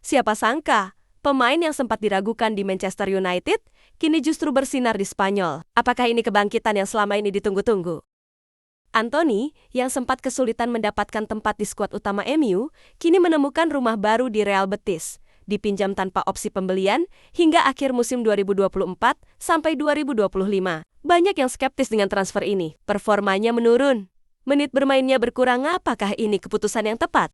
Siapa sangka, pemain yang sempat diragukan di Manchester United, kini justru bersinar di Spanyol. Apakah ini kebangkitan yang selama ini ditunggu-tunggu? Anthony, yang sempat kesulitan mendapatkan tempat di skuad utama MU, kini menemukan rumah baru di Real Betis. Dipinjam tanpa opsi pembelian hingga akhir musim 2024 sampai 2025. Banyak yang skeptis dengan transfer ini. Performanya menurun. Menit bermainnya berkurang, apakah ini keputusan yang tepat?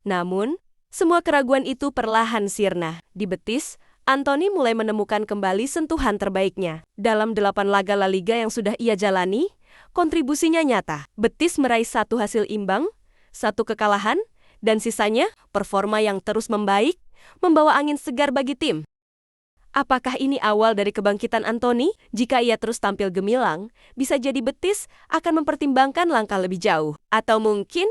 Namun, semua keraguan itu perlahan sirna. Di Betis, Anthony mulai menemukan kembali sentuhan terbaiknya. Dalam 8 laga La Liga yang sudah ia jalani, kontribusinya nyata. Betis meraih 1 hasil imbang, 1 kekalahan, dan sisanya performa yang terus membaik, membawa angin segar bagi tim. Apakah ini awal dari kebangkitan Anthony? Jika ia terus tampil gemilang, bisa jadi Betis akan mempertimbangkan langkah lebih jauh. Atau mungkin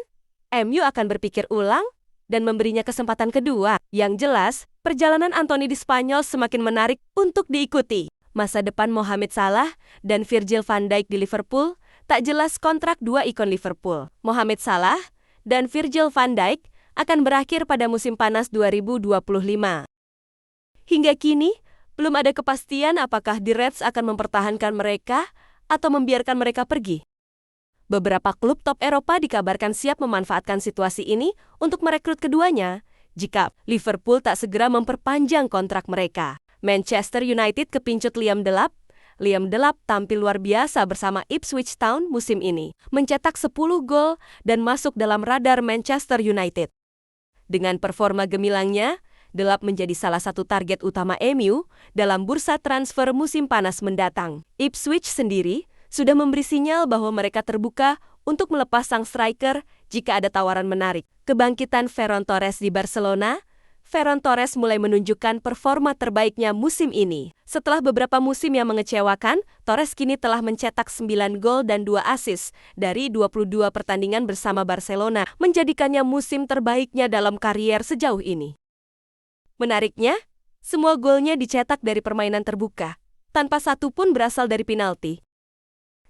MU akan berpikir ulang dan memberinya kesempatan kedua. Yang jelas, perjalanan Anthony di Spanyol semakin menarik untuk diikuti. Masa depan Mohamed Salah dan Virgil van Dijk di Liverpool, tak jelas kontrak 2 ikon Liverpool. Mohamed Salah dan Virgil van Dijk akan berakhir pada musim panas 2025. Hingga kini, belum ada kepastian apakah The Reds akan mempertahankan mereka atau membiarkan mereka pergi. Beberapa klub top Eropa dikabarkan siap memanfaatkan situasi ini untuk merekrut keduanya jika Liverpool tak segera memperpanjang kontrak mereka. Manchester United kepincut Liam Delap. Liam Delap tampil luar biasa bersama Ipswich Town musim ini, mencetak 10 gol dan masuk dalam radar Manchester United. Dengan performa gemilangnya, Delap menjadi salah satu target utama MU dalam bursa transfer musim panas mendatang. Ipswich sendiri sudah memberi sinyal bahwa mereka terbuka untuk melepas sang striker jika ada tawaran menarik. Kebangkitan Ferran Torres di Barcelona, Ferran Torres mulai menunjukkan performa terbaiknya musim ini. Setelah beberapa musim yang mengecewakan, Torres kini telah mencetak 9 gol dan 2 assist dari 22 pertandingan bersama Barcelona, menjadikannya musim terbaiknya dalam karier sejauh ini. Menariknya, semua golnya dicetak dari permainan terbuka, tanpa satu pun berasal dari penalti.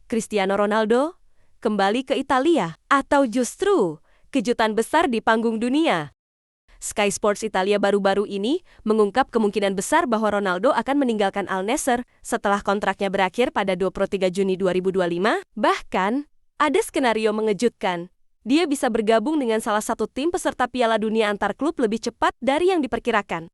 Cristiano Ronaldo kembali ke Italia, atau justru kejutan besar di panggung dunia. Sky Sports Italia baru-baru ini mengungkap kemungkinan besar bahwa Ronaldo akan meninggalkan Al Nassr setelah kontraknya berakhir pada 23 Juni 2025. Bahkan, ada skenario mengejutkan. Dia bisa bergabung dengan salah satu tim peserta Piala Dunia antar klub lebih cepat dari yang diperkirakan.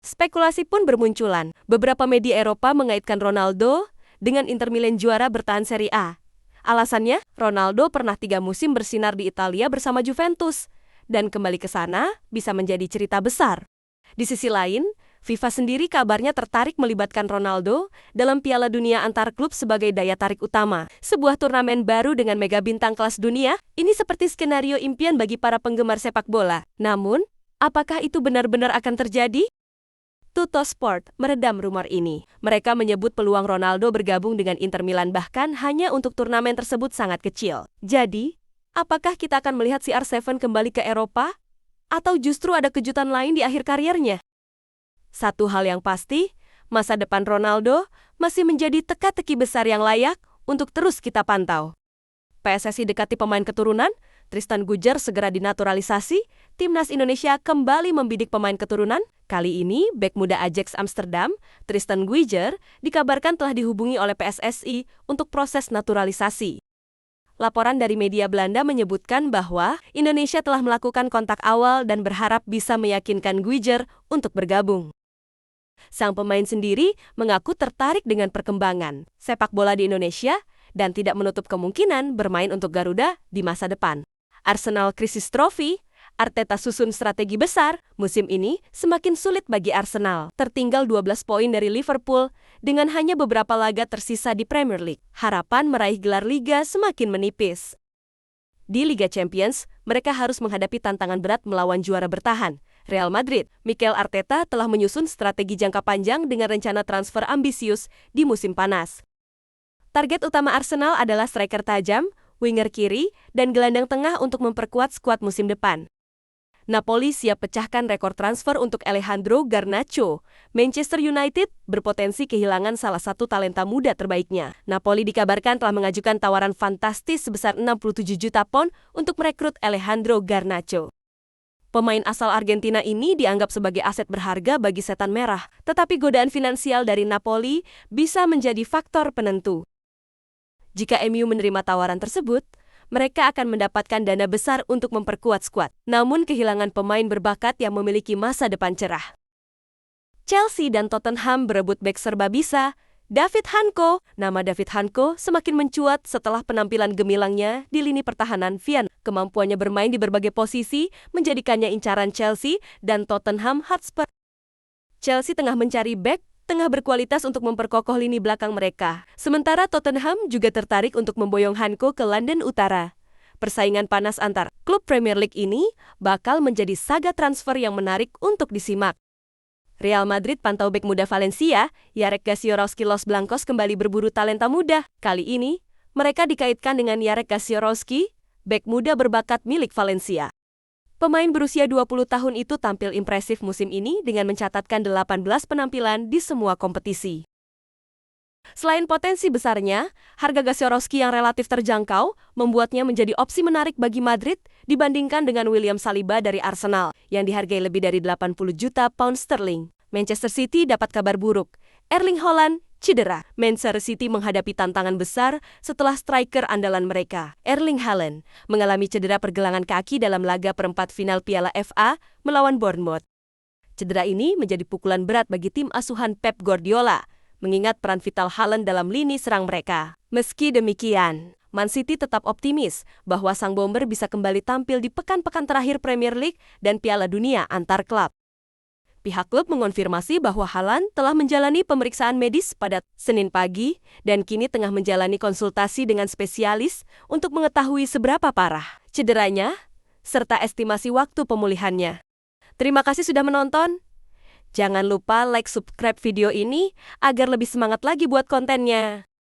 Spekulasi pun bermunculan. Beberapa media Eropa mengaitkan Ronaldo dengan Inter Milan juara bertahan Serie A. Alasannya, Ronaldo pernah 3 musim bersinar di Italia bersama Juventus, dan kembali ke sana bisa menjadi cerita besar. Di sisi lain, FIFA sendiri kabarnya tertarik melibatkan Ronaldo dalam Piala Dunia antar klub sebagai daya tarik utama. Sebuah turnamen baru dengan mega bintang kelas dunia, ini seperti skenario impian bagi para penggemar sepak bola. Namun, apakah itu benar-benar akan terjadi? Tuttosport meredam rumor ini. Mereka menyebut peluang Ronaldo bergabung dengan Inter Milan bahkan hanya untuk turnamen tersebut sangat kecil. Jadi, apakah kita akan melihat CR7 kembali ke Eropa? Atau justru ada kejutan lain di akhir karirnya? Satu hal yang pasti, masa depan Ronaldo masih menjadi teka-teki besar yang layak untuk terus kita pantau. PSSI dekati pemain keturunan, Tristan Gujar segera dinaturalisasi, Timnas Indonesia kembali membidik pemain keturunan. Kali ini, bek muda Ajax Amsterdam, Tristan Guijer, dikabarkan telah dihubungi oleh PSSI untuk proses naturalisasi. Laporan dari media Belanda menyebutkan bahwa Indonesia telah melakukan kontak awal dan berharap bisa meyakinkan Guijer untuk bergabung. Sang pemain sendiri mengaku tertarik dengan perkembangan sepak bola di Indonesia dan tidak menutup kemungkinan bermain untuk Garuda di masa depan. Arsenal krisis trofi, Arteta susun strategi besar, musim ini semakin sulit bagi Arsenal. Tertinggal 12 poin dari Liverpool dengan hanya beberapa laga tersisa di Premier League. Harapan meraih gelar Liga semakin menipis. Di Liga Champions, mereka harus menghadapi tantangan berat melawan juara bertahan, Real Madrid. Mikel Arteta telah menyusun strategi jangka panjang dengan rencana transfer ambisius di musim panas. Target utama Arsenal adalah striker tajam, winger kiri, dan gelandang tengah untuk memperkuat skuad musim depan. Napoli siap pecahkan rekor transfer untuk Alejandro Garnacho. Manchester United berpotensi kehilangan salah satu talenta muda terbaiknya. Napoli dikabarkan telah mengajukan tawaran fantastis sebesar 67 juta pound untuk merekrut Alejandro Garnacho. Pemain asal Argentina ini dianggap sebagai aset berharga bagi setan merah, tetapi godaan finansial dari Napoli bisa menjadi faktor penentu. Jika MU menerima tawaran tersebut, mereka akan mendapatkan dana besar untuk memperkuat skuad, namun kehilangan pemain berbakat yang memiliki masa depan cerah. Chelsea dan Tottenham berebut bek serba bisa, David Hanko. Nama David Hanko semakin mencuat setelah penampilan gemilangnya di lini pertahanan Vian. Kemampuannya bermain di berbagai posisi menjadikannya incaran Chelsea dan Tottenham Hotspur. Chelsea tengah mencari bek tengah berkualitas untuk memperkokoh lini belakang mereka. Sementara Tottenham juga tertarik untuk memboyong Hanko ke London Utara. Persaingan panas antar klub Premier League ini bakal menjadi saga transfer yang menarik untuk disimak. Real Madrid pantau bek muda Valencia, Jarek Gasiorowski Los Blancos kembali berburu talenta muda. Kali ini, mereka dikaitkan dengan Jarek Gasiorowski, bek muda berbakat milik Valencia. Pemain berusia 20 tahun itu tampil impresif musim ini dengan mencatatkan 18 penampilan di semua kompetisi. Selain potensi besarnya, harga Gasiorowski yang relatif terjangkau membuatnya menjadi opsi menarik bagi Madrid dibandingkan dengan William Saliba dari Arsenal yang dihargai lebih dari 80 juta pound sterling. Manchester City dapat kabar buruk. Erling Haaland cedera. Manchester City menghadapi tantangan besar setelah striker andalan mereka, Erling Haaland, mengalami cedera pergelangan kaki dalam laga perempat final Piala FA melawan Bournemouth. Cedera ini menjadi pukulan berat bagi tim asuhan Pep Guardiola, mengingat peran vital Haaland dalam lini serang mereka. Meski demikian, Man City tetap optimis bahwa sang bomber bisa kembali tampil di pekan-pekan terakhir Premier League dan Piala Dunia antar klub. Pihak klub mengonfirmasi bahwa Haaland telah menjalani pemeriksaan medis pada Senin pagi dan kini tengah menjalani konsultasi dengan spesialis untuk mengetahui seberapa parah cederanya serta estimasi waktu pemulihannya. Terima kasih sudah menonton. Jangan lupa like, subscribe video ini agar lebih semangat lagi buat kontennya.